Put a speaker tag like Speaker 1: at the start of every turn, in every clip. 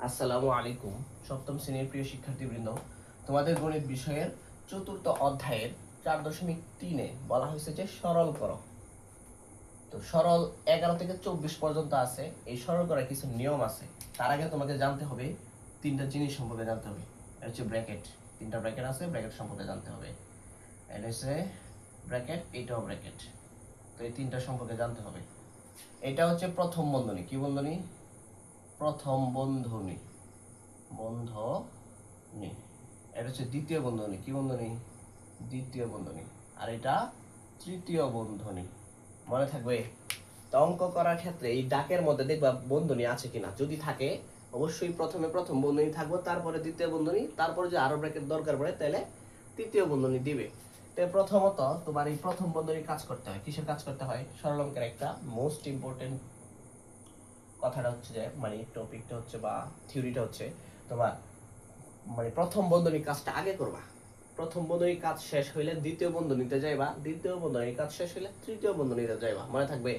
Speaker 1: আসসালামু আলাইকুম। সপ্তম শ্রেণীর প্রিয় শিক্ষার্থীবৃন্দ, তোমাদের গণিত বিষয়ের চতুর্থ অধ্যায়ের 4.3-এ বলা হয়েছে যে সরল করো। তো সরল 11 থেকে 24 পর্যন্ত আছে। এই সরল করার কিছু নিয়ম আছে। তার আগে তোমাকে জানতে হবে তিনটা জিনিস সম্পর্কে জানতে হবে। এটা হচ্ছে ব্র্যাকেট, তিনটা ব্র্যাকেট আছে, ব্র্যাকেট সম্পর্কে জানতে হবে। এটা হচ্ছে ব্র্যাকেট, এটাও ব্র্যাকেট। তো এই তিনটা সম্পর্কে জানতে হবে। এটা হচ্ছে প্রথম বন্ধনী। কি বন্ধনী? প্রথম বন্ধনী, বন্ধনী। এটা হচ্ছে দ্বিতীয় বন্ধনী। কি বন্ধনী? দ্বিতীয় বন্ধনী। আর এটা তৃতীয় বন্ধনী। মনে থাকবে? তো অঙ্ক করার ক্ষেত্রে এই ডাকের মধ্যে দেখবা বন্ধনী আছে কিনা। যদি থাকে অবশ্যই প্রথমে প্রথম বন্ধনী থাকবে, তারপরে দ্বিতীয় বন্ধনী, তারপরে যে আরো ব্র্যাকেট দরকার পড়ে তাহলে তৃতীয় বন্ধনী দিবে। তো প্রথমত তোমার এই প্রথম বন্ধনীর কাজ করতে হয়। কিসের কাজ করতে হয়? সরল অঙ্কের একটা মোস্ট ইম্পর্টেন্ট কথাটা হচ্ছে যে মানে টপিকটা হচ্ছে বা থিওরিটা হচ্ছে তোমার মানে প্রথম বন্ধনীর কাজটা আগে করবা। প্রথম বন্ধনীর কাজ শেষ হইলে দ্বিতীয় বন্ধনীতে যাইবা, দ্বিতীয় বন্ধনীর কাজ শেষ হইলে তৃতীয় বন্ধনীতে যাইবা। মনে থাকবে?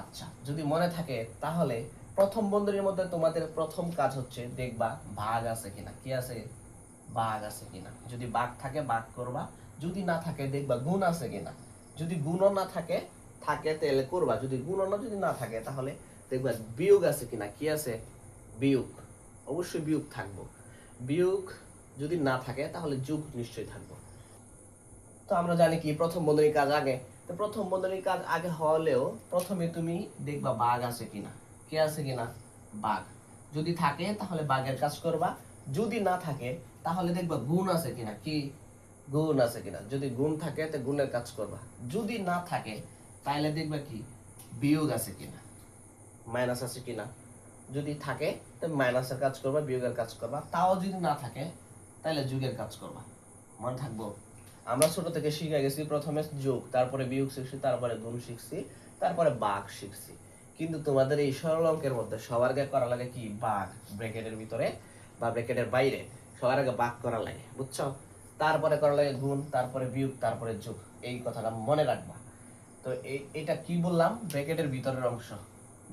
Speaker 1: আচ্ছা, যদি মনে থাকে তাহলে প্রথম বন্ধনীর মধ্যে তোমাদের প্রথম কাজ হচ্ছে দেখবা ভাগ আছে কিনা। কি আছে? ভাগ আছে কিনা। যদি ভাগ থাকে ভাগ করবা, যদি না থাকে দেখবা গুণ আছে কিনা। যদি গুণও না থাকে থাকে তাহলে করবা, যদি গুণও যদি না থাকে তাহলে দেখবা বিয়োগ আছে কিনা। কি আছে? বিয়োগ। অবশ্যই বিয়োগ থাকবো। বিয়োগ যদি না থাকে তাহলে যোগ নিশ্চয়ই থাকবো। তো আমরা জানি কি প্রথম বন্ধনীর কাজ আগে। তো প্রথম বন্ধনীর কাজ আগে হলেও প্রথমে তুমি দেখবা ভাগ আছে কিনা। কি আছে কিনা? ভাগ। যদি থাকে তাহলে ভাগের কাজ করবা, যদি না থাকে তাহলে দেখবা গুণ আছে কিনা। কি? গুণ আছে কিনা। যদি গুণ থাকে তো গুণের কাজ করবা, যদি না থাকে তাহলে দেখবা কি বিয়োগ আছে কিনা, মাইনাস আছে কিনা। যদি থাকে তো মাইনাসের কাজ করবা, বিয়োগের কাজ করবা। তাও যদি না থাকে তাহলে যোগের কাজ করবা। মনে থাকবো? আমরা ছোট থেকে শিখে গেছি প্রথমে যোগ, তারপরে বিয়োগ শিখছি, তারপরে গুণ শিখছি, তারপরে ভাগ শিখছি। কিন্তু তোমাদের এই সরল অঙ্কের মধ্যে সবার আগে করা লাগে কি? ভাগ। ব্র্যাকেটের ভিতরে বা ব্র্যাকেটের বাইরে সবার আগে ভাগ করা লাগে, বুঝছো? তারপরে করা লাগে গুণ, তারপরে বিয়োগ, তারপরে যোগ। এই কথাটা মনে রাখবা। তো এটা কি বললাম? ব্র্যাকেটের ভিতরের অংশ।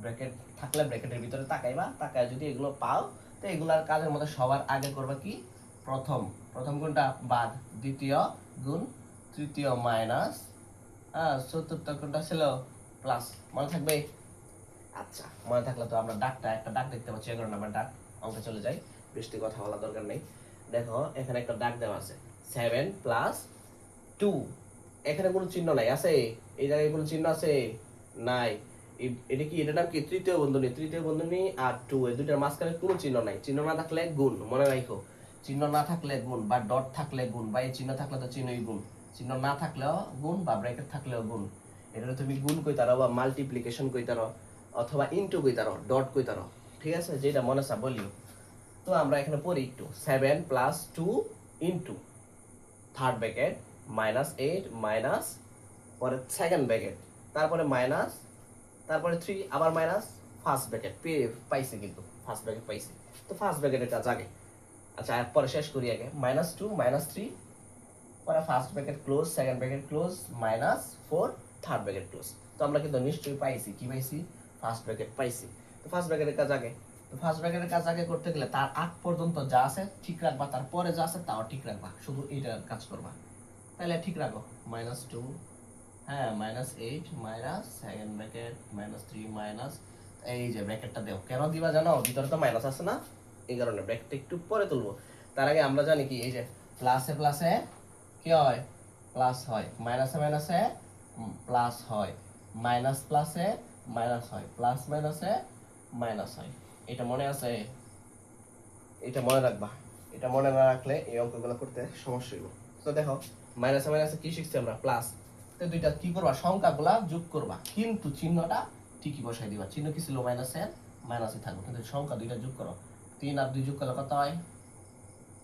Speaker 1: ব্র্যাকেট থাকলে ব্র্যাকেটের ভিতরে তাকাইবা, তাকায় যদি এগুলো পাও তো এগুলার কাজের মধ্যে সবার আগে করবা কি? প্রথম। প্রথম কোনটা? ভাগ। দ্বিতীয় গুণ, তৃতীয় মাইনাস, চতুর্থ কোনটা ছিল? প্লাস। মনে থাকবে? আচ্ছা, মনে থাকলে তো আমরা ডাকটা একটা ডাক দেখতে পাচ্ছি, 11 নম্বর ডাক। অঙ্কে চলে যাই, বেশি কথা বলা দরকার নেই। দেখো এখানে একটা ডাক দেওয়া আছে 7 প্লাস 2। এখানে কোনো চিহ্ন নাই, আছে? এই জায়গায় কোনো চিহ্ন আছে? নাই। এটা কি? এটার নাম কি? তৃতীয় বন্ধনী। তৃতীয় বন্ধনী আর 2, এই দুইটার মাঝখানে কোনো চিহ্ন নাই। চিহ্ন না থাকলে গুণ, মনে রাখো। চিহ্ন না থাকলে গুণ, বা ডট থাকলে গুণ, বা এই চিহ্ন থাকলে তো চিহ্নই গুণ। চিহ্ন না থাকলেও গুণ, বা ব্র্যাকেট থাকলেও গুণ। এটা তুমি গুণ কইতারো বা মাল্টিপ্লিকেশন কইতারো অথবা ইনটু কইতারো, ডট কইতারো। ঠিক আছে, যেটা মনে চা বলিও। তো আমরা এখানে পড়ি একটু। 7 plus 2 into third bracket -8 minus, পরে সেকেন্ড ব্র্যাকেট, তারপরে মাইনাস, তারপরে 3, আবার মাইনাস, ফার্স্ট ব্র্যাকেট পাইছি, কিন্তু ফার্স্ট ব্র্যাকেট পাইছি। তো ফার্স্ট ব্র্যাকেটের কাজ আগে। আচ্ছা, পরে শেষ করি আগে। -2 -3, পরে first bracket close, second bracket close, -4, third bracket close. তো আমরা কিন্তু নিশ্চয়ই পাইছি কি পাইছি? ফার্স্ট ব্র্যাকেট পাইছি। তো ফার্স্ট ব্র্যাকেটের কাজ আগে। তো ফার্স্ট ব্র্যাকেটের কাজ আগে করতে গেলে তার আগ পর্যন্ত যা আছে ঠিক রাখবা, তারপরে যা আছে তাও ঠিক রাখবা, শুধু এইটার কাজ করবা। তাহলে ঠিক রাখো। -2, হ্যাঁ, -8 মাইনাস সেকেন্ড ব্র্যাকেট -3 মাইনাস, এই যে ব্র্যাকেটটা দেও। কেন দিবা জানো? ভিতরে তো মাইনাস আছে না, এই কারণে ব্র্যাকেটটা একটু পরে তুলবো। তার আগে আমরা জানি কি, এই যে প্লাসে প্লাসে কি হয়? প্লাস হয়। মাইনাসে মাইনাসে প্লাস হয়। মাইনাস প্লাসে মাইনাস হয়। প্লাস মাইনাসে মাইনাস হয়। এটা মনে আছে? এটা মনে রাখবা। এটা মনে না রাখলে এই অঙ্কগুলো করতে সমস্যা হইব। তো দেখো মাইনাসে মাইনাসে কি শিখছি আমরা? প্লাস। তো দুইটা কি করবা? সংখ্যাগুলা যোগ করবা, কিন্তু চিহ্নটা ঠিকই বসাই দিবা। চিহ্ন কি ছিল? মাইনাসের, মাইনাসই থাকবে, কিন্তু সংখ্যা দুইটা যোগ করো। 3 আর 2 যোগ করলে কত হয়?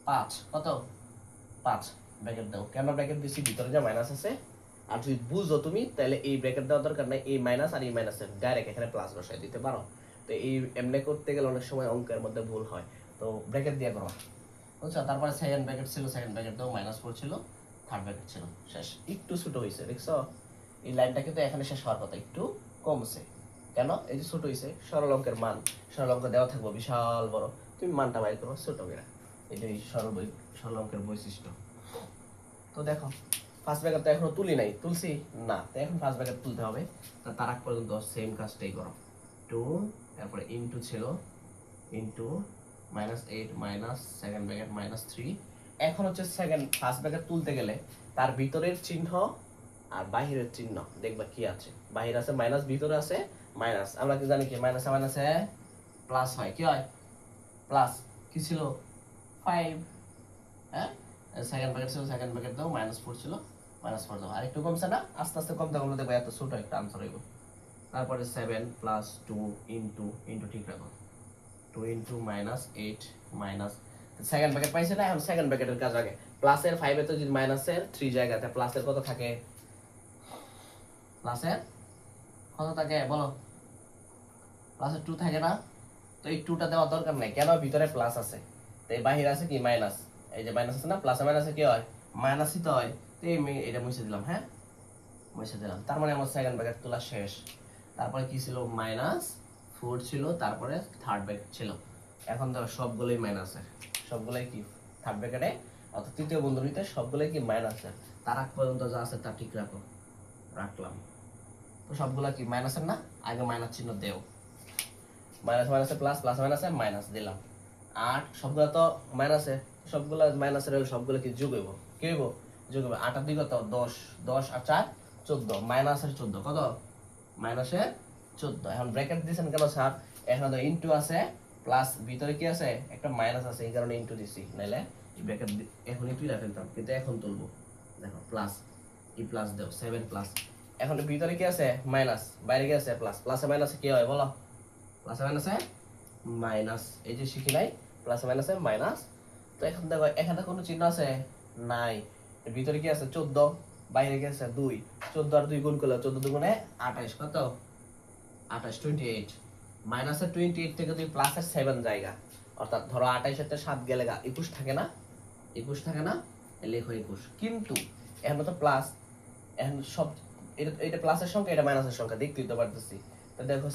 Speaker 1: 5। কত? 5। ব্র্যাকেট দাও। কেন ব্র্যাকেট দিছি? ভিতরে যে মাইনাস আছে। আর যদি বুঝো তুমি তাহলে এই ব্র্যাকেট দেওয়ার দরকার নাই। এই মাইনাস আর এই মাইনাসের ডাইরেক্ট এখানে প্লাস বসাই দিতে পারো। তো এই এমনি করতে গেলে অনেক সময় অঙ্কের মধ্যে ভুল হয়। তো ব্র্যাকেট দিয়ে করো, বুঝছো? তারপরে সেকেন্ড ব্র্যাকেট ছিল, সেকেন্ড ব্র্যাকেট দাও, -4 ছিল, থার্ড ব্র্যাকেট ছিল, শেষ। একটু ছোট হয়েছে, দেখছো? এই লাইনটা কিন্তু এখানে শেষ হওয়ার কথা, একটু কমছে। কেন? এই যে ছোট হইছে, সরল অঙ্কের মান, সরল অঙ্ক দেওয়া থাকবো বিশাল বড়, তুমি মানটা বাইর করো ছোট করে। এটাই সরল অঙ্কের বৈশিষ্ট্য। তো দেখো ফার্স্ট ব্র্যাকেট তো এখনো তুলি নাই, তুলছি না, তো এখন ফার্স্ট ব্র্যাকেট তুলতে হবে। তার আগ পর্যন্ত সেম কাজটাই করো। 2 তারপরে ইনটু ছিল, ইনটু -8 মাইনাস সেকেন্ড ব্র্যাকেট -3। এখন হচ্ছে সেকেন্ড ফার্স্ট ব্র্যাকেট তুলতে গেলে তার ভিতরের চিহ্ন আর বাহিরের চিহ্ন দেখবা কি আছে। বাহির আছে মাইনাস, ভিতরে আছে মাইনাস। আমরা কি জানি কি মাইনাসে মাইনাসে প্লাস হয়, কি হয়? প্লাস। কি ছিল? 5। হ্যাঁ, সেকেন্ড ব্র্যাকেট ছিল, সেকেন্ড ব্র্যাকেট দাও -4 ছিল, -4 দাও। আর একটু কমছে না? আস্তে আস্তে কমতে কমতে দেখবো এত ছোট একটা আনসার হইব। তারপরে 7 প্লাস 2 ইনটু, ইনটু ঠিক রাখো, 2 ইনটু -8 মাইনাস সেকেন্ড ব্র্যাকেট পাইছে না? এখন সেকেন্ড ব্র্যাকেটের কাজ আগে। প্লাসের 5 এ তো যদি মাইনাসের 3 জায়গাতে প্লাসের কত থাকে? প্লাসের কত থাকে বলো? প্লাসের 2 থাকে না? তো এই 2টা দেওয়ার দরকার নাই, কেন? ভিতরে প্লাস আছে, তো এই বাহির আছে কি মাইনাস। এই যে মাইনাস আছে না, প্লাসে মাইনাসে কি হয়? মাইনাসই তো হয়। তো এটা মুছে দিলাম, হ্যাঁ মুছে দিলাম। তার মানে আমার সেকেন্ড ব্র্যাকেট তোলা শেষ। তারপরে কি ছিল? -4 ছিল, তারপরে থার্ড ব্র্যাকেট ছিল। এখন ধরো সবগুলোই মাইনাসের, সবগুলোই কি থার্ড ব্র্যাকেটে অর্থাৎ তৃতীয় বন্ধনীতে সবগুলোই কি মাইনাসের। তার আগ পর্যন্ত যা আছে তা ঠিক রাখো, রাখলাম। তো সবগুলা কি মাইনাসের না? আগে মাইনাস চিহ্ন দেও, মাইনাস মাইনাসে প্লাস, প্লাস মাইনাসে মাইনাস দিলাম। আর সবগুলা তো মাইনাসে, সবগুলা মাইনাসের হলে সবগুলো কি যোগ হইব, কি হইব? যোগ হইব। 8 আর 2 কত? 10, 10 আর 4 14, মাইনাসের 14 কত? মাইনাসের 14। এখন ব্র্যাকেট দিয়েছেন কেন স্যার? এখন তো ইনটু আছে, প্লাস ভিতরে কি আছে? একটা মাইনাস আছে, এই কারণে ইনটু দিছি, নাইলে এই ব্র্যাকেট এখনই তুই ফেলতাম, কিন্তু এখন তুলবো। দেখো প্লাস, ই প্লাস দাও, 7 প্লাস। এখন ভিতরে কি আছে? মাইনাস, বাইরে কি আছে? প্লাস। প্লাসে মাইনাসে কি হয় বলো? প্লাসে মাইনাসে মাইনাস। এই যে শিখি নাই, প্লাসে মাইনাসে মাইনাস। তো এখন দেখো এখানে কোনো চিহ্ন আছে? নাই। ভিতরে কি আছে? 14, বাইরে কি আছে? 2। 14 আর 2 গুণ করলে 14 দুগুণে 28, কত? 28, 28। মাইনাসের 28 থেকে তুই প্লাসের 7 জায়গা, অর্থাৎ ধরো 28 এর 7 গেলে 21 থাকে না? 21 থাকে না? লেখো 21। কিন্তু এখন তো প্লাস, এখন সব এটা প্লাসের সংখ্যা, এটা মাইনাসের সংখ্যা, দেখতেই তো পারতেছি। তো দেখো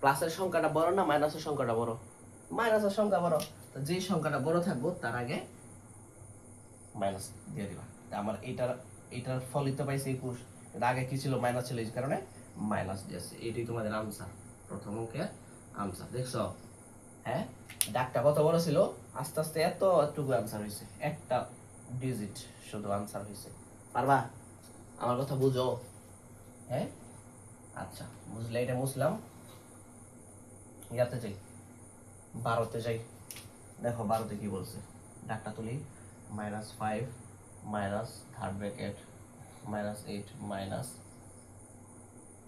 Speaker 1: প্লাসের সংখ্যাটা বড় না মাইনাসের সংখ্যাটা বড়? মাইনাসের সংখ্যা বড়। তো যে সংখ্যাটা বড় থাকবো তার আগে মাইনাস দিয়ে দিবা। তা আমার এটার ফলিত পাইছে 21, কিন্তু আগে কি ছিল? মাইনাস ছিল, এই কারণে মাইনাস দিয়েছে। এটাই তোমাদের আনসার, প্রথম অঙ্কের আনসার। দেখছো? হ্যাঁ, ডাকটা কত বড় ছিল, আস্তে আস্তে এতটুকু আনসার হয়েছে, একটা ডিজিট শুধু আনসার হয়েছে। পারবা? আমার কথা বুঝো? হ্যাঁ, আচ্ছা বুঝলে। এটা মুছলাম, ইয়াতে যাই, 12তে যাই। দেখো 12তে কি বলছে, ডাকটা তুলি। -5 minus third bracket -8 minus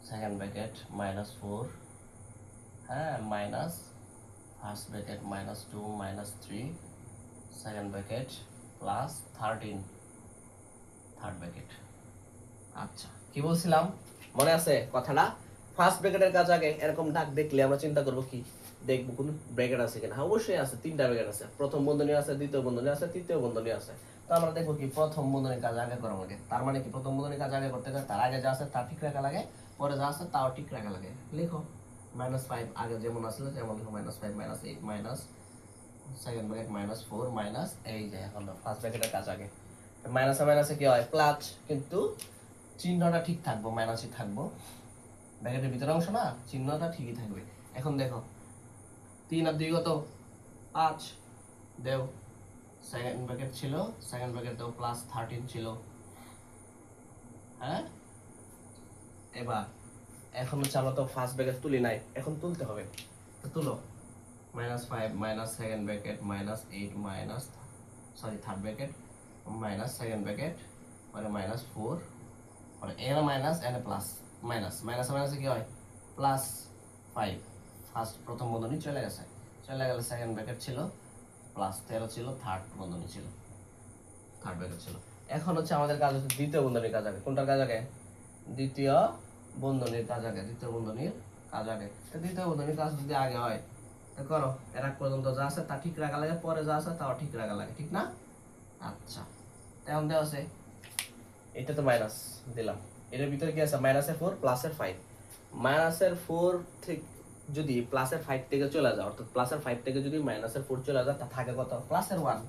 Speaker 1: second bracket -4, হ্যাঁ minus first bracket -2 -3 second bracket plus 13 third bracket. আচ্ছা কি বলছিলাম মনে আছে কথাটা? ফার্স্ট ব্র্যাকেটের কাজ আগে এরকম ডাক দেখলে আমরা চিন্তা করবো কি, দেখবো কোন ব্র্যাকেট আছে কিনা। হ্যাঁ অবশ্যই আছে, 3টা ব্র্যাকেট আছে, প্রথম বন্ধনী আছে, দ্বিতীয় বন্ধনী আছে, তৃতীয় বন্ধনী আছে। তো আমরা দেখবো কি প্রথম বন্ধনীর কাজ আগে করা লাগে। তার মানে কি প্রথম বন্ধনীর কাজ আগে করতে গেলে তার আগে যা আছে তা ঠিক রাখা লাগে, পরে যা আছে তাও ঠিক রাখা লাগে। লিখো -5 আগে যেমন আসলে যেমন লিখো -5 -8 মাইনাস সেকেন্ড ব্র্যাকেট -4 মাইনাস, এই যে এখন ফার্স্ট ব্র্যাকেটের কাজ আগে। মাইনাসে মাইনাসে কি হয়? প্লাস, কিন্তু চিহ্নটা ঠিক থাকবো, মাইনাসই থাকবো। ব্র্যাকেটের ভিতরে অংশ না, চিহ্নটা ঠিকই থাকবে। এখন দেখো 3 আর 2 কত? 5 দেও, সেকেন্ড ব্র্যাকেট ছিল, সেকেন্ড ব্র্যাকেট দাও +13 ছিল। হ্যাঁ, এবার এখন হচ্ছে আমরা তো ফার্স্ট ব্র্যাকেট তুলি নাই, এখন তুলতে হবে। তো তুলো, -5 minus second bracket -8 minus third bracket minus second bracket পরে -4 পরে N minus N plus minus minus মাইনাসে কি হয়? +5। ফার্স্ট প্রথম বন্ধনী চলে গেছে, চলে গেলে সেকেন্ড ব্র্যাকেট ছিল +13 ছিল, থার্ড বন্ধনী ছিল, থার্ড ব্র্যাকেট ছিল। এখন হচ্ছে আমাদের কাজ হচ্ছে দ্বিতীয় বন্ধনীর কাজ আগে। কোনটার কাজ আগে? দ্বিতীয় বন্ধনীর কাজ আগে, দ্বিতীয় বন্ধনীর কাজ আগে। তো দ্বিতীয় বন্ধনীর কাজ যদি আগে হয় তো করো, এর আগ পর্যন্ত যা আছে তা ঠিক রাখা লাগে, পরে যা আছে তাও ঠিক রাখা লাগে, ঠিক না? আচ্ছা তেমন দেওয়া আছে, এটা তো মাইনাস দিলাম, এটার ভিতরে কি আছে? -4 +5 মাইনাসের 4 থেকে যদি প্লাসের 5 থেকে চলে যায়, অর্থাৎ প্লাসের 5 থেকে যদি মাইনাসের 4 চলে যায়, তা থাকে কত? প্লাসের 1।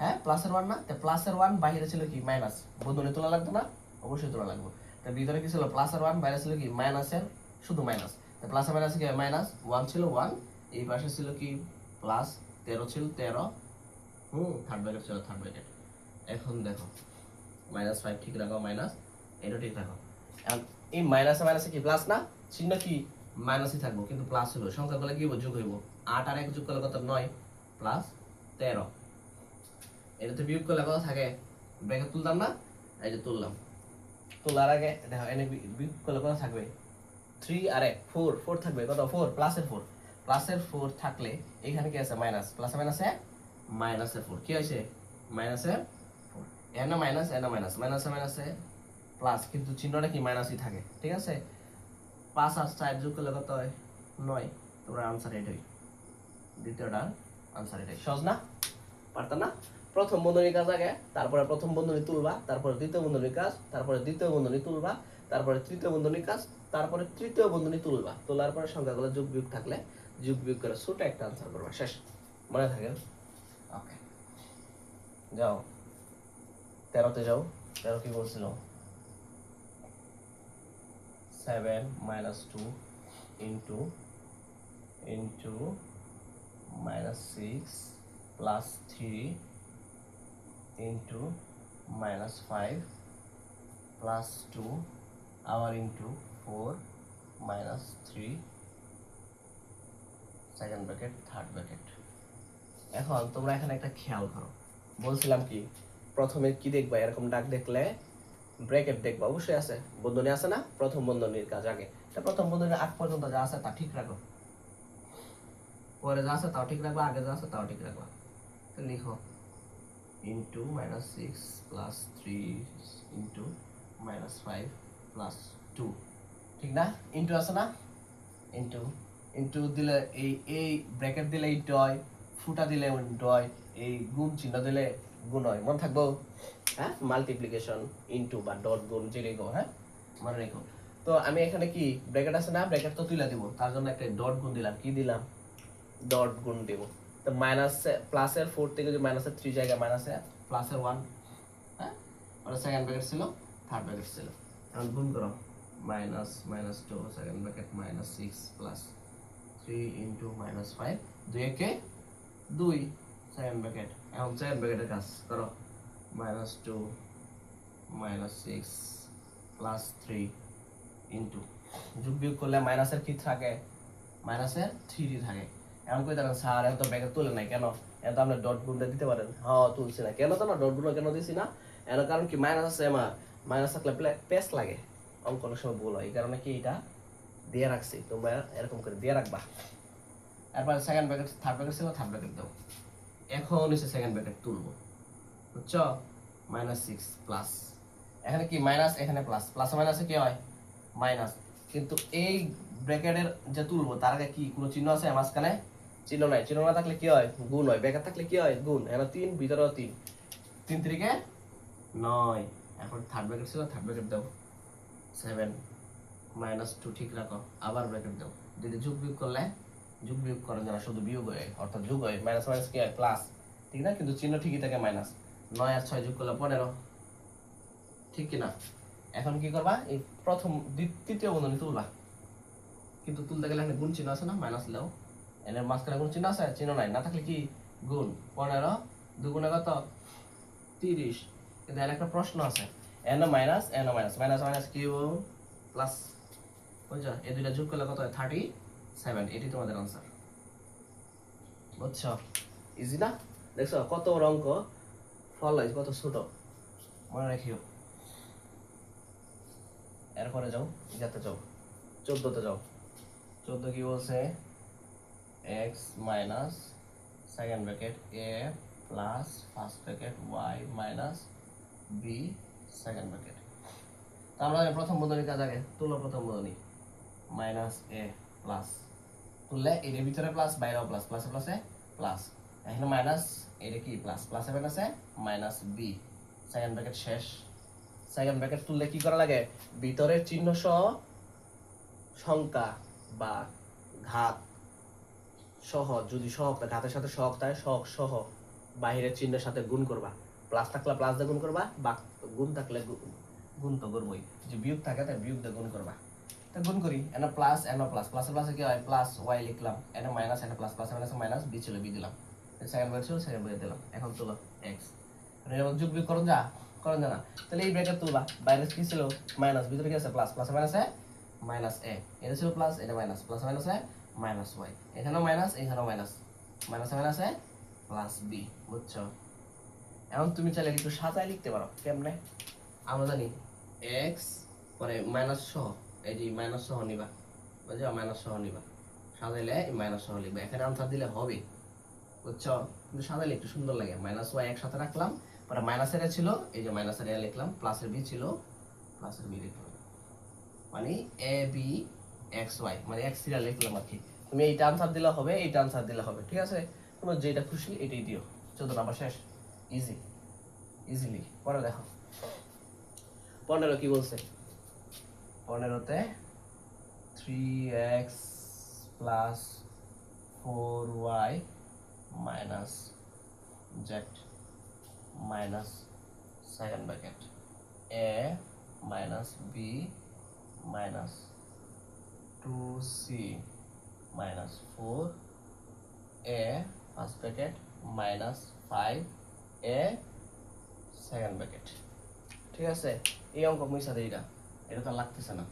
Speaker 1: হ্যাঁ, প্লাসের 1 না? তো প্লাসের 1 বাইরে ছিল কি? মাইনাস। বন্ধনী তোলা লাগবে না? অবশ্যই তোলা লাগবে। তো ভিতরে কি ছিল? প্লাসের 1, বাইরে ছিল কি? মাইনাসের শুধু মাইনাস। তো প্লাসের মাইনাসে কি? মাইনাস 1 ছিল 1, এই পাশে ছিল কি? প্লাস 13 ছিল 13, থার্ড ব্র্যাকেট ছিল থার্ড ব্র্যাকেট। এখন দেখো -5 ঠিক রাখো, মাইনাস এটা ঠিক রাখো। এখন এই মাইনাসে মাইনাসে কি প্লাস না? চিহ্ন কি? মাইনাসই থাকবো, কিন্তু প্লাস হইব। সংখ্যাগুলো কি হইব? যোগ হইব। 8 আর 1 যোগ করলে কত? 9 প্লাস 13। এটাতে বিয়োগ করলে কত থাকে? ব্র্যাকেট তুলতাম না? এই যে তুললাম। তোলার আগে দেখো এনে বিয়োগ করলে কত থাকবে? 3 আর 1 4, 4 থাকবে। কত? 4 প্লাসের 4। প্লাসের 4 থাকলে এখানে কি আছে? মাইনাস। প্লাসে মাইনাসে মাইনাসের 4 কি হইছে? মাইনাসের 4। এনে মাইনাস এনে মাইনাস, মাইনাসে মাইনাসে প্লাস, কিন্তু চিহ্নটা কি? মাইনাসই থাকে। ঠিক আছে? 5 আর 4 যোগ করলে কত হয়? 9। তোমরা আনসার এটাই, দ্বিতীয়টা আনসার এটাই। সহজ না? পারতা না? প্রথম বন্ধনীর কাজ আগে, তারপরে প্রথম বন্ধনী তুলবা, তারপরে দ্বিতীয় বন্ধনীর কাজ, তারপরে দ্বিতীয় বন্ধনী তুলবা, তারপরে তৃতীয় বন্ধনীর কাজ, তারপরে তৃতীয় বন্ধনী তুলবা। তোলার পরে সংখ্যাগুলো যোগ বিয়োগ থাকলে যোগ বিয়োগ করে ছোট একটা আনসার করবা। শেষ। মনে থাকে? ওকে, যাও 13তে যাও। 13 কি বলছিল? 7 - 2 ইন্টু -6 প্লাস 3 ইন্টু -5 প্লাস 2 আবার into 4 -3 second bracket third bracket. এখন তোমরা এখানে একটা খেয়াল করো, বলছিলাম কি প্রথমে কি দেখবা? এরকম ডাক দেখলে ব্র্যাকেট দেখবা। অবশ্যই আছে, বন্ধনী আছে না? প্রথম বন্ধনীর কাজ আগে। তা প্রথম বন্ধনীর আগ পর্যন্ত যা আছে তা ঠিক রাখো, পরে যা আছে তাও ঠিক রাখবা, আগে যা আছে তাও ঠিক রাখবা। তো লিখো ইন্টু -6 প্লাস 3 ইন্টু -5 প্লাস 2, ঠিক না? ইন্টু আছে না? ইন্টু ইন্টু দিলে এই ব্র্যাকেট দিলে ইন্টু হয়, ফুটা দিলে ইন্টু হয়, এই গুণ চিহ্ন দিলে গুণ হয়। মনে থাকবো? হ্যাঁ, মাল্টিপ্লিকেশন ইন্টু বা ডট গুণ যে রেখো, হ্যাঁ মনে রেখো। তো আমি এখানে কি ব্র্যাকেট আছে না? ব্র্যাকেট তো তুলে দিব, তার জন্য একটা ডট গুণ দিলাম। কি দিলাম? ডট গুণ দেব। তো মাইনাস প্লাসের 4 থেকে যে মাইনাসের 3 জায়গায় মাইনাসে প্লাসের 1, হ্যাঁ, আর সেকেন্ড ব্র্যাকেট ছিল, থার্ড ব্র্যাকেট ছিল। এখন গুণ করো, -2 সেকেন্ড ব্র্যাকেট -6 প্লাস 3 ইন্টু -5, 2 একে 2 সেকেন্ড ব্র্যাকেট। এখন সেকেন্ড ব্র্যাকেটের কাজ করো, -2 -6 প্লাস 3 ইন্টু, যোগ বিয়োগ করলে মাইনাসের কি থাকে? মাইনাসের 3 থাকে। এখন কই দেখেন স্যার এত ব্র্যাকেট তুলে নাই কেন? এত আপনি ডট গুণটা দিতে পারেন। হ্যাঁ তুলছি না কেন? তো না ডট গুণ কেন দিছি না? এর কারণ কি? মাইনাস আছে আমার, মাইনাস থাকলে পেস লাগে, অঙ্ক অনেক সময় ভুল হয়। এই কারণে কি এটা দিয়ে রাখছি, তোমরা এরকম করে দিয়ে রাখবা। এরপর সেকেন্ড ব্র্যাকেট থার্ড ব্র্যাকেট ছিল, থার্ড ব্র্যাকেট দাও। এখন এসে সেকেন্ড ব্র্যাকেট তুলবো, বুঝছো? -6 প্লাস, এখানে কি মাইনাস, এখানে প্লাস, প্লাস মাইনাসে কি হয়? মাইনাস। কিন্তু এই ব্র্যাকেটের যে তুলবো তার আগে কি কোনো চিহ্ন আছে মাঝখানে? চিহ্ন নাই। চিহ্ন না থাকলে কি হয়? গুণ হয়। ব্র্যাকেট থাকলে কি হয়? গুণ। এখানে 3, ভিতরেও 3, 3 3 9। এখন থার্ড ব্র্যাকেট ছিল, থার্ড ব্র্যাকেট দাও। 7 -2 ঠিক রাখো, আবার ব্র্যাকেট দাও। যদি যোগ বিয়োগ করলে, যোগ বিয়োগ করেন যারা শুধু বিয়োগ হয়, অর্থাৎ যোগ হয়, মাইনাস মাইনাস কি হয়? প্লাস, ঠিক না? কিন্তু চিহ্ন ঠিকই থাকে মাইনাস। 9 আর 6 যোগ করলে 15, ঠিক কিনা? এখন কি করবা? এই প্রথম তৃতীয় বন্ধনী তুলবা, কিন্তু তুলতে গেলে এখানে গুণ চিহ্ন আছে না? মাইনাস দাও। এর মাঝখানে গুণ চিহ্ন আছে? চিহ্ন নাই, না থাকলে কি গুণ। 15 দুগুণে কত? 30। কিন্তু এর একটা প্রশ্ন আছে, এন মাইনাস মাইনাস মাইনাস কি প্লাস, বুঝছো? এই দুইটা যোগ করলে কত হয়? 37। এটি তোমাদের আনসার, বুঝছো? ইজি না? দেখছো কত বড় অঙ্ক, ফল কত ছোট, মনে রাখিও। এরপরে যাও, যাতে যাও 14তে যাও। 14 কি বলছে? x minus second bracket a plus first bracket y minus b second bracket. তো আমরা প্রথম বন্ধনীর কাজ আগে তুলো। প্রথম বন্ধনী মাইনাস a প্লাস, তুললে এর ভিতরে প্লাস, বাইরেও প্লাস, প্লাসে প্লাসে প্লাস। এখানে মাইনাস, এটা কি প্লাস, প্লাসে মাইনাসে মাইনাস b সেকেন্ড ব্র্যাকেট শেষ। সেকেন্ড ব্র্যাকেট তুললে কি করা লাগে? ভিতরের চিহ্ন সহ সংখ্যা বা ঘাত সহ, যদি সহগ ঘাতের সাথে সহগ থাকে, সহগ সহ বাহিরের চিহ্নের সাথে গুণ করবা। প্লাস থাকলে প্লাস দিয়ে গুণ করবা, বা গুণ থাকলে গুণ তো করবোই। যে বিয়োগ থাকে তাই বিয়োগ দিয়ে গুণ করবা। তা গুণ করি, এন প্লাস এন প্লাস, প্লাসের প্লাসে কি হয়, প্লাস ওয়াই লিখলাম, N minus N plus, plus minus minus, B ছিল বি দিলাম, সেকেন্ড ব্র্যাকেট ছিল সেকেন্ড ব্র্যাকেট দিলাম। এখন তুলো এক্স, যোগ বিয়োগ করুন যা, করুন জানা, তাহলে এই ব্র্যাকেট তুলবা, বাইরে কি ছিল মাইনাস, ভিতরে কি আছে প্লাস, প্লাস মাইনাসে মাইনাস এ, এটা ছিল প্লাস, এটা মাইনাস, প্লাস মাইনাসে মাইনাস ওয়াই, এখানেও মাইনাস এখানেও মাইনাস, মাইনাসে মাইনাসে প্লাস বি, বুঝছো? এখন তুমি চাইলে একটু সাজায় লিখতে পারো, কেমনে? আমরা জানি এক্স পরে মাইনাস সহ, এই যে মাইনাস সহ নিবা, বুঝছো, মাইনাস সহ নিবা, সাজাইলে মাইনাস সহ লিখবা, এখানে আনসার দিলে হবে, বুঝছো? কিন্তু সাজাইলে একটু সুন্দর লাগে। মাইনাস ওয়াই একসাথে রাখলাম, পরে মাইনাসের এ ছিল, এই যে মাইনাসের এ লিখলাম, প্লাসের বি ছিল, প্লাসের বি লিখলাম, মানে এ বি এক্স ওয়াই, মানে এক্স সিরিয়াল লিখলাম আর কি। তুমি এইটা আনসার দিলে হবে, এইটা আনসার দিলে হবে, ঠিক আছে? তোমার যেটা খুশি এটাই দিও। 14 নাম্বার শেষ, ইজি, ইজিলি। পরে দেখো 15 কি বলছে, 15তে 3x plus 4y minus z minus second bracket a minus b minus 2c minus 4a first bracket minus 5a second bracket. ঠিক আছে? এই অঙ্ক মুইসা দেই, এটা তো লাগতেছে না,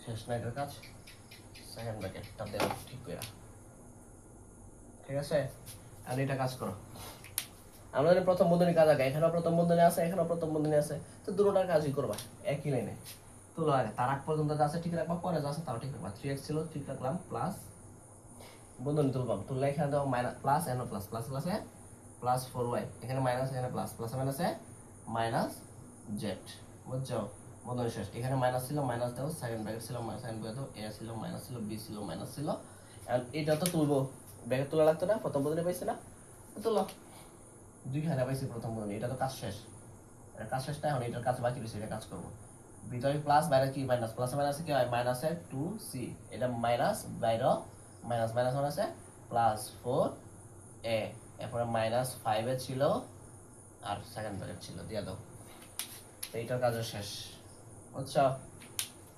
Speaker 1: শেষ না এটার কাজ। সেকেন্ড ব্র্যাকেটটা দেও ঠিক করে, ঠিক আছে? আর এটা কাজ করো, আমরা জানি প্রথম বন্ধনী কাজ আগে, এখানেও প্রথম বন্ধনী আছে, এখানেও প্রথম বন্ধনী আছে, তো দুটোটার কাজই করবা একই লাইনে। তুলো আগে, তার আগ পর্যন্ত যা আছে ঠিক রাখবা, পরে যা আছে তাও ঠিক রাখবা। 3x ছিল ঠিক রাখলাম, প্লাস বন্ধনী তুলবাম, তুললে এখানে দাও minus plus N plus, plus প্লাসে প্লাস 4y, এখানে মাইনাস এখানে প্লাস, প্লাস মাইনাসে মাইনাস জেড, বুঝছো? বন্ধনী শেষ। এখানে মাইনাস ছিল মাইনাস দাও, সেকেন্ড ব্র্যাকেট ছিল সেকেন্ড ব্র্যাকেট দাও, এ ছিল মাইনাস ছিল, বি ছিল মাইনাস ছিল, আর এটা তো তুলবো, ব্র্যাকেট তোলা লাগতো না, প্রথম বন্ধনী পাইছে না, তুলো। দুইখানে পাইছি প্রথম বন্ধনী, এটা তো কাজ শেষ, এটা কাজ শেষ না, এখন এটার কাজ বাকি রয়েছে, এটা কাজ করবো। ভিতরে প্লাস, বাইরে কি মাইনাস, প্লাস মাইনাসে কি হয় মাইনাসে 2c, এটা মাইনাস, বাইরে মাইনাস, মাইনাস মাইনাসে প্লাস 4a, এরপরে মাইনাস 5 এ ছিল, আর সেকেন্ড ব্র্যাকেট ছিল, দিয়ে দাও। এইটার কাজও শেষ, বুঝছো?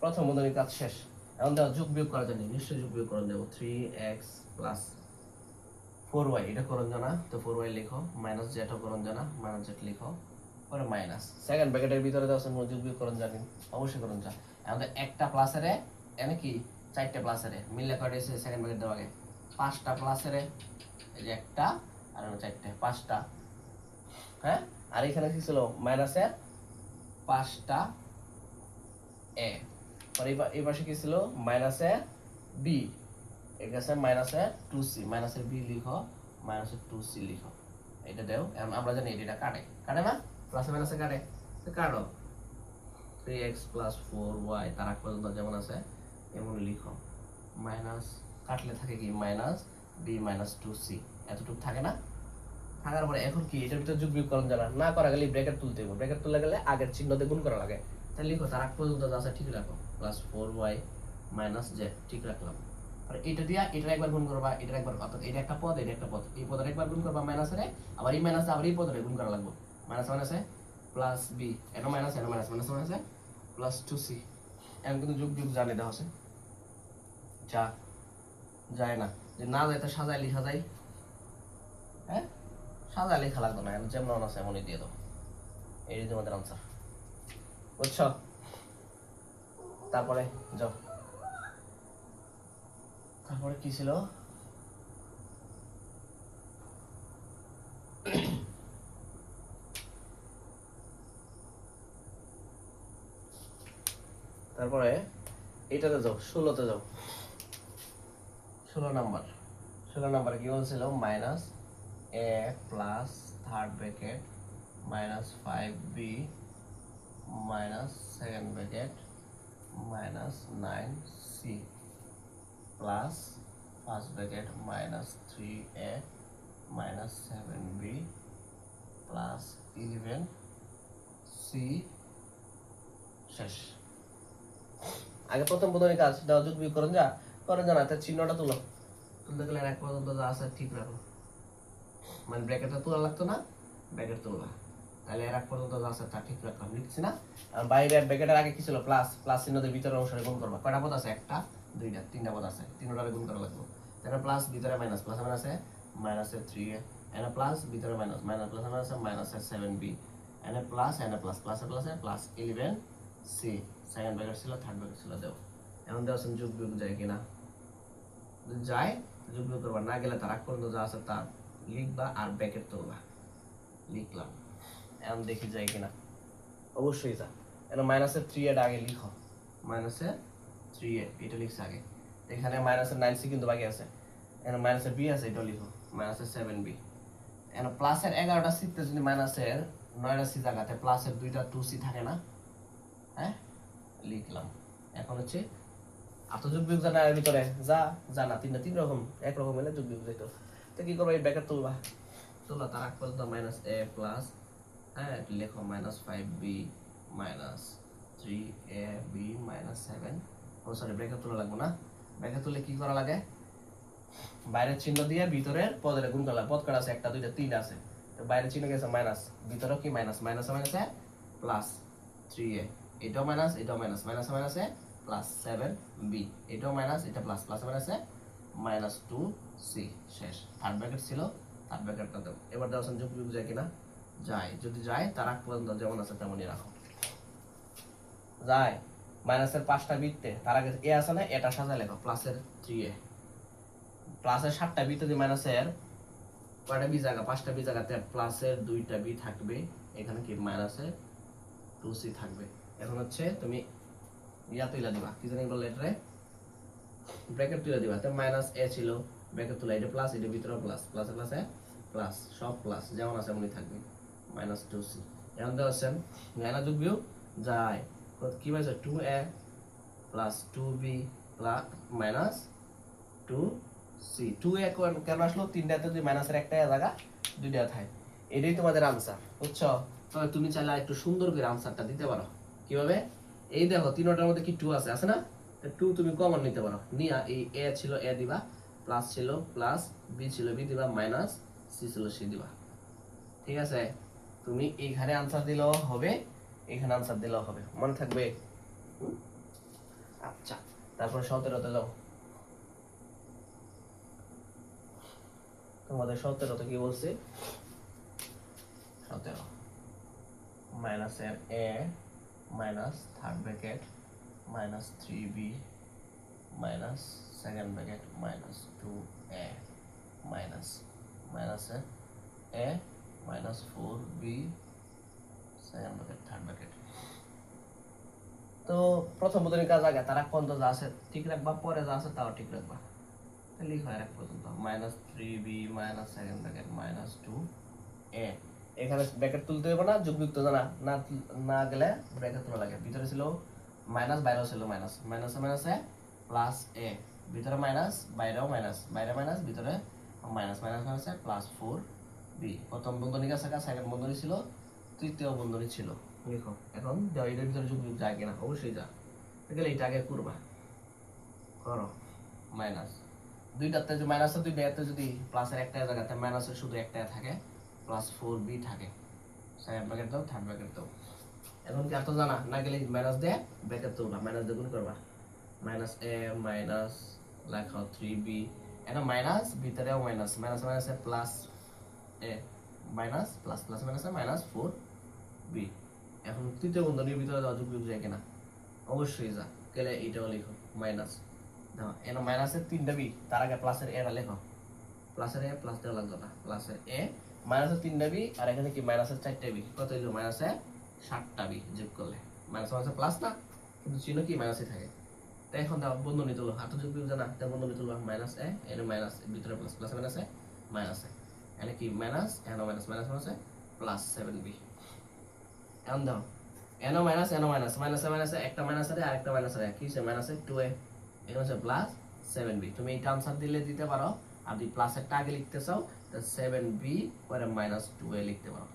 Speaker 1: প্রথম বন্ধনীর কাজ শেষ। এখন দেখো যোগ বিয়োগ করা জানি, নিশ্চয়ই যোগ বিয়োগ করণ দেবো। 3x প্লাস 4y, এটা করণ জানা তো 4y লিখো, মাইনাস জেডও করণ জানা, মাইনাস জেড লিখো, পরে মাইনাস সেকেন্ড ব্র্যাকেটের ভিতরে দাও যোগ বিয়োগ করণ জানি, অবশ্যই করণ যা। আমাদের একটা প্লাসের এনে কি 4টে প্লাসের মিললে কয়টা এসে সেকেন্ড ব্র্যাকেট দেওয়া আগে, 5টা প্লাসের, এই যে একটা আর 4টে 5টা, হ্যাঁ। আর এখানে কি ছিল মাইনাসের 5টা এ, আর এই পাশে কি ছিল মাইনাসে বি, এর কাছে মাইনাসে 2c, মাইনাসের বি লিখো, মাইনাসের 2c লিখো, এটা দেও। এখন আমরা জানি এটা কাটে, কাটে না, প্লাসে মাইনাসে কাটে, তো কাটো। 3x প্লাস 4y তার আগ পর্যন্ত যেমন আছে এমন লিখো, মাইনাস কাটলে থাকে কি মাইনাস বি মাইনাস 2c, এতটুকু থাকে না? থাকার পরে এখন কি এটার ভিতরে যোগ বিয়োগ করণ জানা, না করা গেলে ব্র্যাকেট তুলতে হবে, ব্র্যাকেট তুলতে গেলে আগের চিহ্ন দিয়ে গুণ করা লাগে। তাহলে লিখো তার আগ পর্যন্ত যা আছে ঠিক রাখো, প্লাস 4y মাইনাস z ঠিক রাখলাম। আর এটা দিয়া এটার একবার গুণ করবা, এটার একবার, অর্থাৎ এটা একটা পদ, এটা একটা পদ, এই পদের একবার গুণ করবা মাইনাসের, আবার এই মাইনাস আবার এই পদের গুণ করা লাগবে, মাইনাস মাইনাসে প্লাস বি, এটা মাইনাস এটা মাইনাস, মাইনাস মাইনাসে প্লাস 2c। এখন কিন্তু যোগ বিয়োগ জানি দেওয়া আছে, যা যায় না, যে না যায় তা সাজায় লিখা যায়, হ্যাঁ সাজায় লেখা লাগতো না, যেমন আছে এমনই দিয়ে দাও, এই তোমাদের আনসার, বুঝছো? তারপরে যাও, তারপরে কি ছিল, তারপরে এটাতে যাও, 16তে যাও, 16 নাম্বার কি বলছিল, minus A plus third bracket minus 5b minus second bracket minus 9c plus first bracket minus 3a minus 7b plus 11c শেষ। আগে প্রথম বন্ধনী কাজ দাও, যোগ বিয়োগ করেন যা না, তার চিহ্নটা তুলো, তুলতে গেলে এক পর্যন্ত যা আছে ঠিক রাখো, মানে ব্র্যাকেটটা তোলা লাগতো না, ব্র্যাকেট তুলবা, তাহলে এর এক পর্যন্ত যা আছে তা ঠিক রাখলাম, লিখছি না। আর বাইরে ব্র্যাকেটের আগে কি ছিল, প্লাস, প্লাস চিহ্নের ভিতরের অংশে গুণ করবা, কয়টা পদ আছে, একটা দুইটা তিনটা পদ আছে, তিনটারে গুণ করা লাগবে, তাহলে প্লাস ভিতরে মাইনাস, প্লাস মানে আছে মাইনাসে 3a, এনে প্লাস ভিতরে মাইনাস, মাইনাস প্লাস মানে আছে মাইনাসে 7b, এনে প্লাস প্লাসে প্লাসে প্লাস 11c, সেকেন্ড ব্র্যাকেট ছিল, থার্ড ব্র্যাকেট ছিল, দেও। এখন দেওয়া যোগ বিয়োগ যায় কিনা, যায়, যোগ বিয়োগ করবা, না গেলে তার আগ পর্যন্ত যা আছে তা লিখবা আর ব্র্যাকেট তুলবা, লিখলাম। এখন দেখি যায় কিনা, অবশ্যই যা। এখন মাইনাসের 3a আগে লিখো, মাইনাসের 3a এটা লিখছে আগে, এখানে মাইনাসের 9c কিন্তু বাকি আছে, এখন মাইনাসের b আছে এটা লিখো, মাইনাসের 7b, এখন প্লাসের 11টা সিতে যদি মাইনাসের 9টা সি জায়গাতে প্লাসের 2টা 2c থাকে না, হ্যাঁ লিখলাম। এখন হচ্ছে আত যোগ বিয়োগ জানা এর ভিতরে যা জানা তিন রকম, এক রকম হলে যোগ বিয়োগ যেত, তো কি করবো, এই ব্র্যাকেট তুলবা, তোলা তার আগ পর্যন্ত মাইনাস a প্লাস, হ্যাঁ লেখো minus 5b minus 3ab minus 7, ও সরি ব্র্যাকেট তোলা লাগবে না, ব্র্যাকেট তুললে কি করা লাগে, বাইরের চিহ্ন দিয়ে ভিতরের পদের গুণ করা, পদ করা আছে একটা দুইটা তিনটা আছে, তো বাইরের চিহ্ন গেছে মাইনাস, ভিতরে কি মাইনাস, মাইনাসে মাইনাসে প্লাস 3a, এটাও মাইনাস এটাও মাইনাস, মাইনাসে মাইনাসে প্লাস 7b, এটাও মাইনাস এটা প্লাস, প্লাসে মাইনাসে মাইনাস 2c, শেষ। থার্ড ব্র্যাকেট ছিল, থার্ড ব্র্যাকেটটা দাও। এবার দাও যোগ বিয়োগ যায় কিনা, যায়, যদি যায় তার আগ পর্যন্ত যেমন আছে তেমনই রাখো, যায় মাইনাসের 5টা বৃত্তে তার আগে এ আছে না, এটা সাজা লেখো, প্লাসের 3a, প্লাসের 7টা বি যদি মাইনাসের কয়টা বি জায়গা, 5টা বি জায়গাতে প্লাসের 2টা বি থাকবে, এখানে কি মাইনাসের 2c থাকবে। এখন হচ্ছে তুমি ইয়া তুইলা দিবা, কি জানি বললে এটারে, ব্র্যাকেট তুইলা দিবা, তো মাইনাস a ছিল, ব্র্যাকেট তুলা, এটা প্লাস, এটা ভিতরে প্লাস, প্লাসে প্লাসে প্লাস, সব প্লাস যেমন আছে এমনই থাকবে, মাইনাস 2c। এখন দেওয়া আছে না যোগ বিয়োগ যায়, কি পাইছো 2a plus 2b plus minus 2c, 2a কেন আসলো, তিনটাতে যদি মাইনাসের একটা জায়গা দুইটা থাকে, এটাই তোমাদের আনসার, বুঝছো। তবে তুমি চাইলে একটু সুন্দর করে আনসারটা দিতে পারো, কিভাবে, এই দেখো তিনটার মধ্যে কি 2 আছে না, 2 তুমি কমন নিতে পারো, নিয়া এই a ছিল a দিবা, প্লাস ছিল প্লাস, b ছিল b দিবা, মাইনাস c ছিল c দিবা, ঠিক আছে। তুমি এইখানে আনসার দিলেও হবে, এখানে আনসার দিলেও হবে, মনে থাকবে। আচ্ছা, তারপর 17তে যাও, তোমাদের 17তে কি বলছে, 17 মাইনাসের a minus third bracket minus 3b minus second bracket minus 2a minus মাইনাসের a minus 4b second bracket third bracket. তো প্রথম বন্ধনীর কাজ আগে তার এক পর্যন্ত যা আছে ঠিক রাখবা, পরে যা আছে তাও ঠিক রাখবা, লিখো এক পর্যন্ত minus 3b minus second bracket minus 2a, এখানে ব্র্যাকেট তুলতে হবে না, যোগ বিয়োগ তো জানা না, না গেলে ব্র্যাকেট তোলা লাগে, ভিতরে ছিল মাইনাস বাইরেও ছিল মাইনাস, মাইনাসে মাইনাসে প্লাস a, ভিতরে মাইনাস বাইরেও মাইনাস, বাইরে মাইনাস ভিতরে মাইনাস, মাইনাস মাইনাসে প্লাস 4b, প্রথম বন্ধনী কাছে সেকেন্ড বন্ধনী ছিল, তৃতীয় বন্ধনী ছিল, লিখো। এখন এটার ভিতরে যোগ বিয়োগ যায় কিনা, অবশ্যই যা, গেলে এটা আগে করবা, করো, মাইনাস দুইটাতে যে মাইনাসের দুইটাতে যদি প্লাসের একটা জায়গাতে মাইনাসের শুধু একটা থাকে, প্লাস 4b থাকে, সেকেন্ড ব্র্যাকেট দাও, থার্ড ব্র্যাকেট দাও। এখন কি এত জানা না গেলে মাইনাস দিয়ে ব্র্যাকেট তুলবা, মাইনাস দিয়ে গুণ করবা, মাইনাস a মাইনাস লেখো 3b, এটা মাইনাস ভিতরেও মাইনাস, মাইনাস মাইনাসে plus a minus plus, plus মাইনাসে মাইনাস 4b। এখন তৃতীয় বন্ধনীর ভিতরে দাও যোগ বিয়োগ যায় কিনা, অবশ্যই যা, গেলে এটাও লিখো মাইনাস, দেখো এন মাইনাসের 3টা বি, তার আগে প্লাসের a লেখো, প্লাসের a প্লাস দেওয়া লাগবে না, প্লাসের a মাইনাসের 3টা বি, আর এখানে কি মাইনাসের 4টা বি, কত হইলো মাইনাসে 7টা বি, যোগ করলে মাইনাস মাইনাসে প্লাস না, কিন্তু চিহ্ন কি মাইনাসই থাকে। তো এখন দাও বন্ধনী তুলো, হাত যোগ বিয়োগ জানা, তাই বন্ধনী তুলবা, মাইনাস a এর মাইনাস ভিতরে প্লাস, প্লাস মাইনাসে মাইনাসে, এখানে কি মাইনাস এন মাইনাস, মাইনাস মাইনাসে প্লাস 7b। এখন দাও এন মাইনাস মাইনাসে মাইনাসে একটা মাইনাসের আর একটা মাইনাসের কি হচ্ছে মাইনাসে 2a, এখানে হচ্ছে প্লাস 7b, তুমি এটা আনসার দিলে দিতে পারো, আর যদি প্লাসেরটা আগে লিখতে চাও তো 7b পরে মাইনাস 2a লিখতে পারো,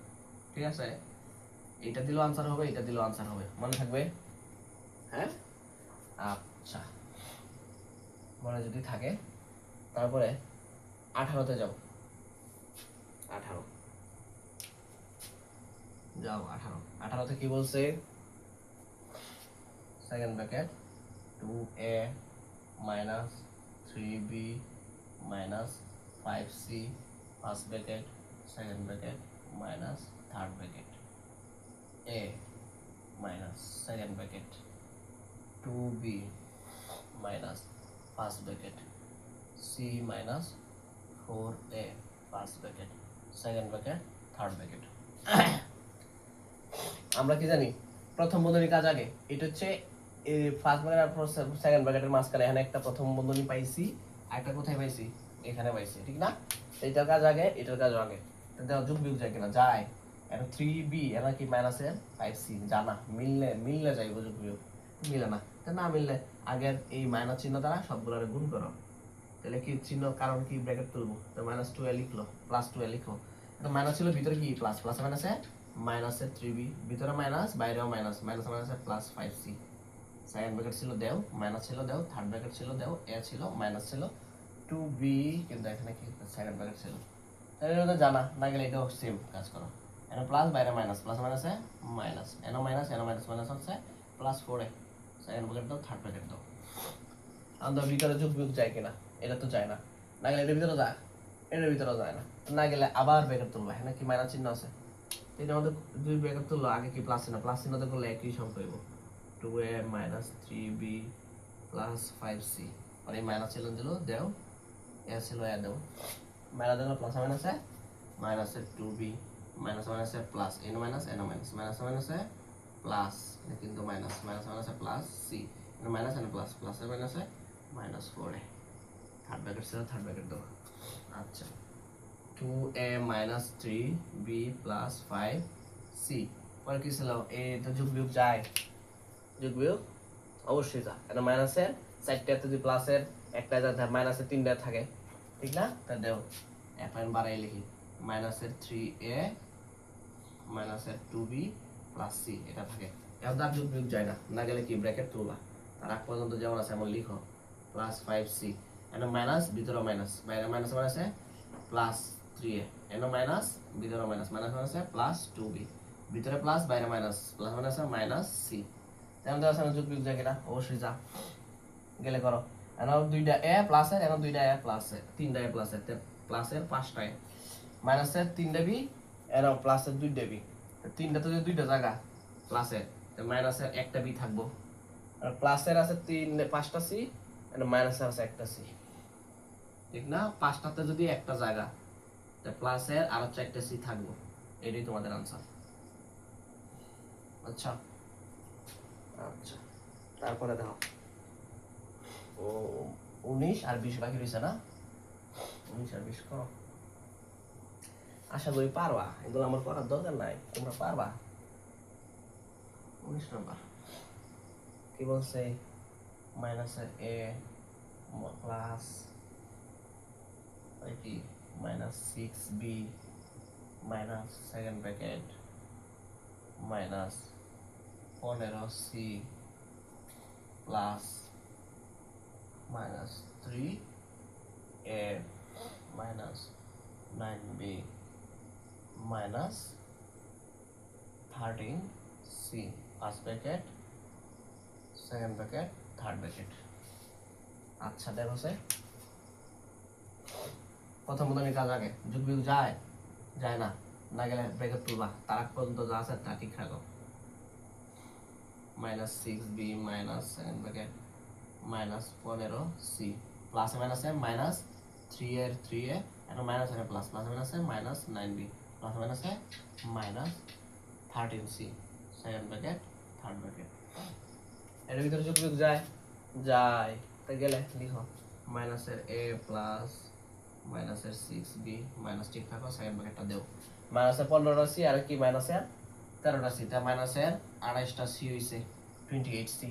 Speaker 1: ঠিক আছে। এটা দিলেও আনসার হবে, এটা দিলেও আনসার হবে, মনে থাকবে, হ্যাঁ। আচ্ছা, মনে যদি থাকে তারপরে 18তে যাও, 18 যাও, 18তে কি বলছে? Second bracket 2a minus 3b minus 5c first bracket second bracket minus third bracket a minus second bracket 2b minus first bracket c minus 4a first bracket second bracket third bracket. আমরা কি জানি প্রথম বন্ধনীর কাজ আগে, এটা হচ্ছে first bracket আর second ব্র্যাকেটের মাঝখানে এখানে একটা প্রথম বন্ধনী পাইছি, আরেকটা কোথায় পাইছি? এখানে পাইছি, ঠিক না? এইটার কাজ আগে, এটার কাজ আগে, যোগ বিয়োগ যায় কিনা? যায়। এখন 3b এরা কি মাইনাসের 5c জানা, মিললে যাইব যোগ বিয়োগ, মিলে না, না মিললে আগের এই মাইনাস চিহ্ন দ্বারা সবগুলোর গুণ করো, তাহলে কি চিহ্ন কারণ কি ব্র্যাকেট তুলবো, তো মাইনাস 2a লিখলো, প্লাস 2a লিখো, তো মাইনাস ছিল ভিতরে কি প্লাস, প্লাস মাইনাসে মাইনাসের 3b ভিতরে মাইনাস বাইরেও মাইনাস, মাইনাস মাইনাসে প্লাস 5c সেকেন্ড ব্র্যাকেট ছিল দেও, মাইনাস ছিল দেও, থার্ড ব্র্যাকেট ছিল দেও, এ ছিল মাইনাস ছিল 2b, কিন্তু এখানে কি সেকেন্ড ব্র্যাকেট ছিল, তাহলে এটা জানা না গেলে এটাও সেম কাজ করো, এখানে প্লাস বাইরে মাইনাস, প্লাস মাইনাসে মাইনাস, এনো মাইনাস মাইনাস হচ্ছে প্লাস 4a সেকেন্ড ব্র্যাকেট দাও, থার্ড ব্র্যাকেট দাও। আমাদের ভিতরে যোগ বিয়োগ যায় কিনা? এটা তো যায় না, না গেলে এটার ভিতরে যায়, এটার ভিতরে যায় না, না গেলে আবার ব্র্যাকেট তুলবা, এখানে কি মাইনাস চিহ্ন আছে, এটা আমাদের দুই ব্র্যাকেট তুললো, আগে কি প্লাস চিহ্ন, প্লাস চিহ্ন করলে একই সংখ্যা হইব 2a minus 3b plus 5c, আর এই মাইনাস চিহ্ন দিল দেও, এ ছিল এ দেও, মাইনাস দিল প্লাস মাইনাসে মাইনাসে 2b মাইনাস মাইনাসে প্লাস, এন মাইনাস মাইনাস মাইনাসে প্লাস, কিন্তু মাইনাস মাইনাসে plus c, minus N plus, প্লাসে মাইনাসে মাইনাস 4a, থার্ড ব্র্যাকেট ছিল থার্ড ব্র্যাকেট দাও। আচ্ছা, 2a minus 3b plus 5c, পরে কি ছিল? এ তো যোগ বিয়োগ যায়, যোগ বিয়োগ অবশ্যই যা, এটা মাইনাসের চারটে যদি প্লাসের একটা যা মাইনাসের তিনটা থাকে, ঠিক না? তা দেও এক পয়েন্ট বাড়াই লিখি, মাইনাসের 3a মাইনাসের 2b প্লাস c এটা থাকে, এখন তার যোগ বিয়োগ যায় না, না গেলে কি ব্র্যাকেট তুলবা, তার আগ পর্যন্ত যেমন আছে এমন লিখো, প্লাস 5c, এটা মাইনাস ভিতরে মাইনাস, বাইরে মাইনাস মাইনাসে প্লাস 3a, এটা মাইনাস ভিতরে মাইনাস, মাইনাস মাইনাসে প্লাস 2b ভিতরে প্লাস বাইরে মাইনাস, প্লাস মাইনাসে মাইনাস c, তেমন দেওয়া আছে যোগ বিয়োগ যায় কিনা? অবশ্যই যা, গেলে করো, এখন দুইটা এ প্লাসের, এখন দুইটা এ প্লাসের, তিনটা এ প্লাসের, প্লাসের পাঁচটা এ, মাইনাসের তিনটা বি, এরকম প্লাসের দুইটা বি, তিনটা তো দুইটা জায়গা প্লাসের, মাইনাসের একটা বি থাকবো, আর প্লাসের আছে পাঁচটা সি, মাইনাসের আছে একটা সি, ঠিক না? পাঁচটাতে যদি একটা জায়গা, প্লাসের আর চারটা সি থাকবো, এটাই তোমাদের আনসার। আচ্ছা আচ্ছা, তারপরে দেখো 19 আর 20 বাকি রয়েছে না, 19 আর 20 করো, আশা করি পারবা, এগুলো আমার করার দরকার নাই, তোমরা পারবা। 19 নাম্বার কি বলছে? মাইনাসের a প্লাস কি minus 6b minus second bracket minus 15c plus minus 3a minus 9b minus 13c first bracket second bracket third bracket. আচ্ছা দেখো সে প্রথম বন্ধনীর কাজ আগে, যোগ বিয়োগ যায় যায় না, না গেলে ব্র্যাকেট তুলবা, তার আগ পর্যন্ত যা আছে তা ঠিক রাখো, minus 6b minus second bracket minus 15c plus মাইনাসে মাইনাস 3 এর 3a, এখন মাইনাস এর প্লাস, প্লাস মাইনাসে মাইনাস 9b প্লাস মাইনাসে minus 13c second bracket third bracket. এর ভিতরে যোগ বিয়োগ যায় যায়, তাই গেলে লিখো মাইনাসের a প্লাস মাইনাসের 6b মাইনাস ঠিক থাকো, সেকেন্ড ব্র্যাকেটটা দেও, মাইনাসের 15টা c আর কি মাইনাসের 13টা c, তা মাইনাসের 28টা c হইছে 28c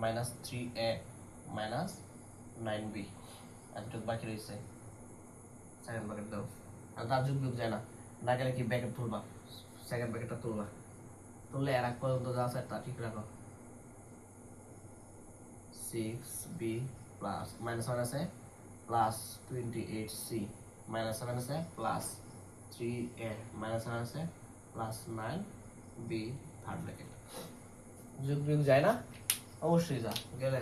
Speaker 1: minus 3a minus 9b এতটুকু বাকি রয়েছে, সেকেন্ড ব্র্যাকেট দাও, আর তার যোগ বিয়োগ যায় না, না গেলে কি ব্র্যাকেট তুলবা, সেকেন্ড ব্র্যাকেটটা তুলবা, তুললে এর আগ পর্যন্ত যা আছে তা ঠিক রাখো, 6b প্লাস মাইনাস 1 আছে প্লাস 28c মাইনাস 7 আছে প্লাস 3a মাইনাস 1 আছে প্লাস 9b থার্ড ব্র্যাকেট। যোগ বিয়োগ যায় না? অবশ্যই যা। গেলে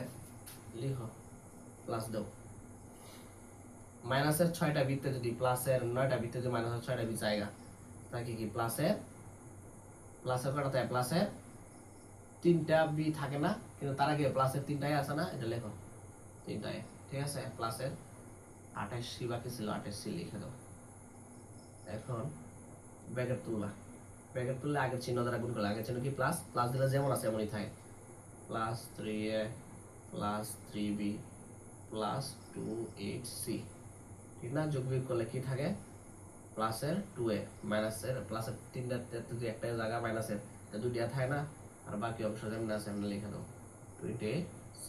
Speaker 1: লিখো প্লাস দাও। মাইনাসের 6টা বৃত্তে যদি প্লাসের 9টা বৃত্তে যদি মাইনাসের 6টা বৃত্ত জায়গা তাকে কি প্লাসের কটা থাকে? প্লাসের 3টা বি থাকে না, কিন্তু তার আগে প্লাসের 3টাই আছে না, এটা লেখো 3টাই। ঠিক আছে, প্লাসের 28 বাকি ছিল, 28 লিখে দাও। এখন ব্র্যাকেট তুলবা, ব্র্যাকেট তুললে আগের চিহ্ন দ্বারা গুণ করলে আগের চিহ্ন কি প্লাস, প্লাস দিলে যেমন আছে এমনই থাকে। Plus 3a plus 3b plus 28c, ঠিক না? যোগ বিয়োগ করলে কি থাকে? প্লাসের 2a মাইনাসের প্লাসের 3টা যদি একটা জায়গা মাইনাসের দুইটা থাকে না, আর বাকি অংশ যেমন আছে এমন লিখে দাও 28c।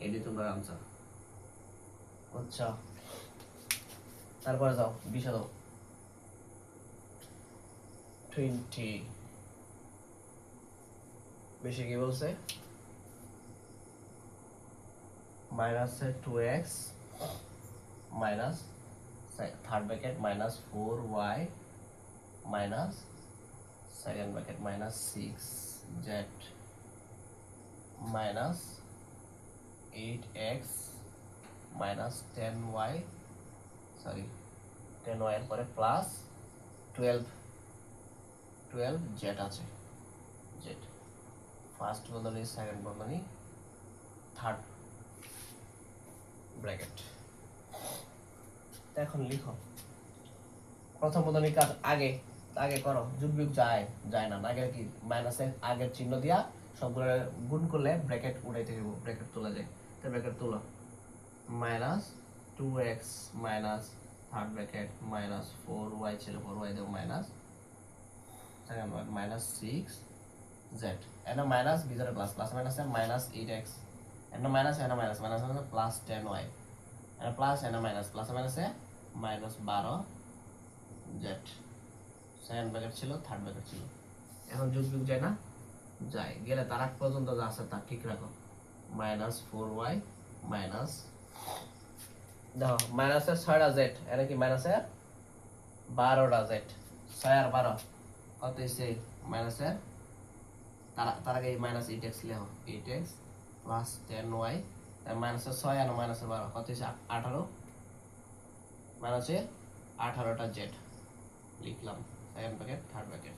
Speaker 1: এটি তোমরা আনসার। আচ্ছা, তারপরে যাও 20 দাও। 20 বেশি কি বলছে? মাইনাসের 2x minus third bracket minus 4y minus second bracket minus 6z minus 8x minus 10y এর পরে প্লাস 12z আছে। z ফার্স্ট বন্ধনী, সেকেন্ড বন্ধনী, থার্ড ব্র্যাকেট। এখন লিখো প্রথম বন্ধনীর কাজ আগে করো। যোগ বিয়োগ যায় না, আগে কি মাইনাসের আগের চিহ্ন দিয়া সবগুলো গুণ করলে ব্র্যাকেট উড়াইতে হবে, ব্র্যাকেট তোলা যায়। তো ব্র্যাকেট তুলো, minus 2x minus third bracket minus 4y ছিল 4y দেব minus second bracket minus 6z and minus ভিতরে প্লাস প্লাস মাইনাসে minus 8x and minus minus plus 10y and plus and minus plus মাইনাসে minus 12z second bracket ছিল, third bracket ছিল। এখন যোগ বিয়োগ যায় না? যায়। গেলে তার আগ পর্যন্ত যা আছে তা ঠিক রাখো। মাইনাস 4y মাইনাস দেখো মাইনাসের 6টা z এর কি মাইনাসের 12টা z 6 আর 12 কত হইছে? মাইনাসের তার আগে মাইনাস 8x লেখো, 8x প্লাস 10y মাইনাসের 6 আর মাইনাসের 12 কত হইছে? 18 মাইনাসে 18টা z লিখলাম সেকেন্ড ব্র্যাকেট থার্ড ব্র্যাকেট।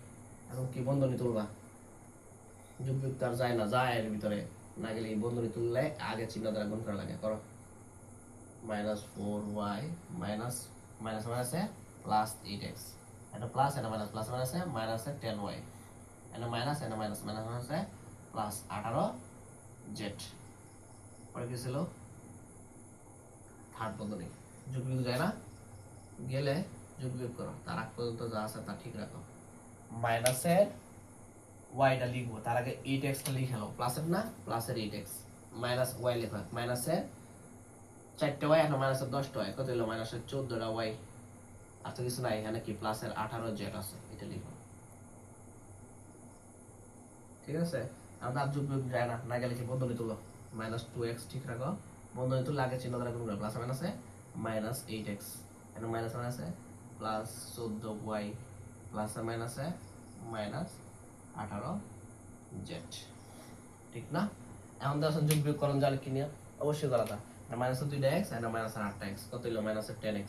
Speaker 1: এখন কি বন্ধনী তুলবা? যোগ বিয়োগ তার যায় না, যায় এর ভিতরে না গেলে এই বন্ধনী তুললে আগে চিহ্ন দ্বারা গুণ করা লাগে। করো মাইনাস 4y মাইনাস মাইনাস মাইনাসে প্লাস 8x এটা প্লাস এটা মাইনাস প্লাস মাইনাসে মাইনাসে 10y এটা মাইনাস এটা মাইনাস মাইনাস মাইনাসে প্লাস 18z। পরে কি ছিল? থার্ড বন্ধনী। যোগ বিয়োগ যায় না? গেলে যোগ বিয়োগ করো, তার আগ পর্যন্ত যা আছে তা ঠিক রাখো। মাইনাসের ওয়াইটা লিখবো, তার আগে 8x টা লিখে নাও। প্লাসের না, প্লাসের 8x মাইনাস ওয়াই লেখা, মাইনাসের 4টা ওয়াই এখন মাইনাসের 10টা ওয়াই কত হলো? মাইনাসের 14টা ওয়াই। আর তো কিছু নাই, এখানে কি প্লাসের 18z আছে, এটা লিখো। ঠিক আছে, আমরা যোগ বিয়োগ যায় না, না গেলে কি বন্ধনী তুলো। মাইনাস 2x ঠিক রাখো, বন্ধনী তুললে আগে চিহ্ন দ্বারা গুণ করো, প্লাস মাইনাসে মাইনাস 8x এখানে মাইনাস মাইনাসে প্লাস 14y প্লাস মাইনাসে মাইনাস 18z, ঠিক না? এখন দেখো যোগ বিয়োগ করণ জালে কি নিয়ে অবশ্যই করা তা মাইনাসের 2টা x আর মাইনাসের 8টা x কত হলো? মাইনাসের 10x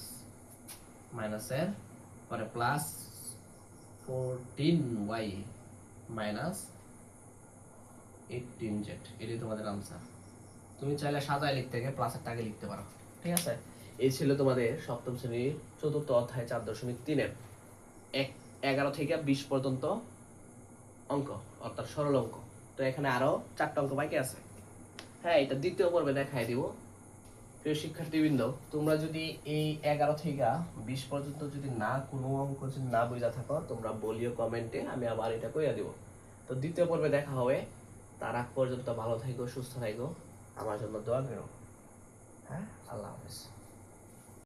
Speaker 1: মাইনাসের পরে প্লাস 14y মাইনাস 18z। এটাই তোমাদের আনসার। তুমি চাইলে সাজায় লিখতে গিয়ে প্লাসের টাকে লিখতে পারো। ঠিক আছে, এই ছিল তোমাদের সপ্তম শ্রেণীর চতুর্থ অধ্যায় 4.3 এর 11 থেকে 20 পর্যন্ত অঙ্ক, অর্থাৎ সরল অঙ্ক। তো এখানে আরো 4টা অঙ্ক বাকি আছে। হ্যাঁ, এটা দ্বিতীয় পর্বে দেখাই দিব। প্রিয় শিক্ষার্থীবৃন্দ, তোমরা যদি এই 11 থেকে 20 পর্যন্ত যদি না কোনো অঙ্ক যদি না বুঝা থাকো, তোমরা বলিও কমেন্টে, আমি আবার এটা কইয়া দিব। তো দ্বিতীয় পর্বে দেখা হবে। তার আগ পর্যন্ত ভালো থাকো, সুস্থ থাকো, আমার জন্য দোয়া করো। হ্যাঁ, আল্লাহ হাফেজ।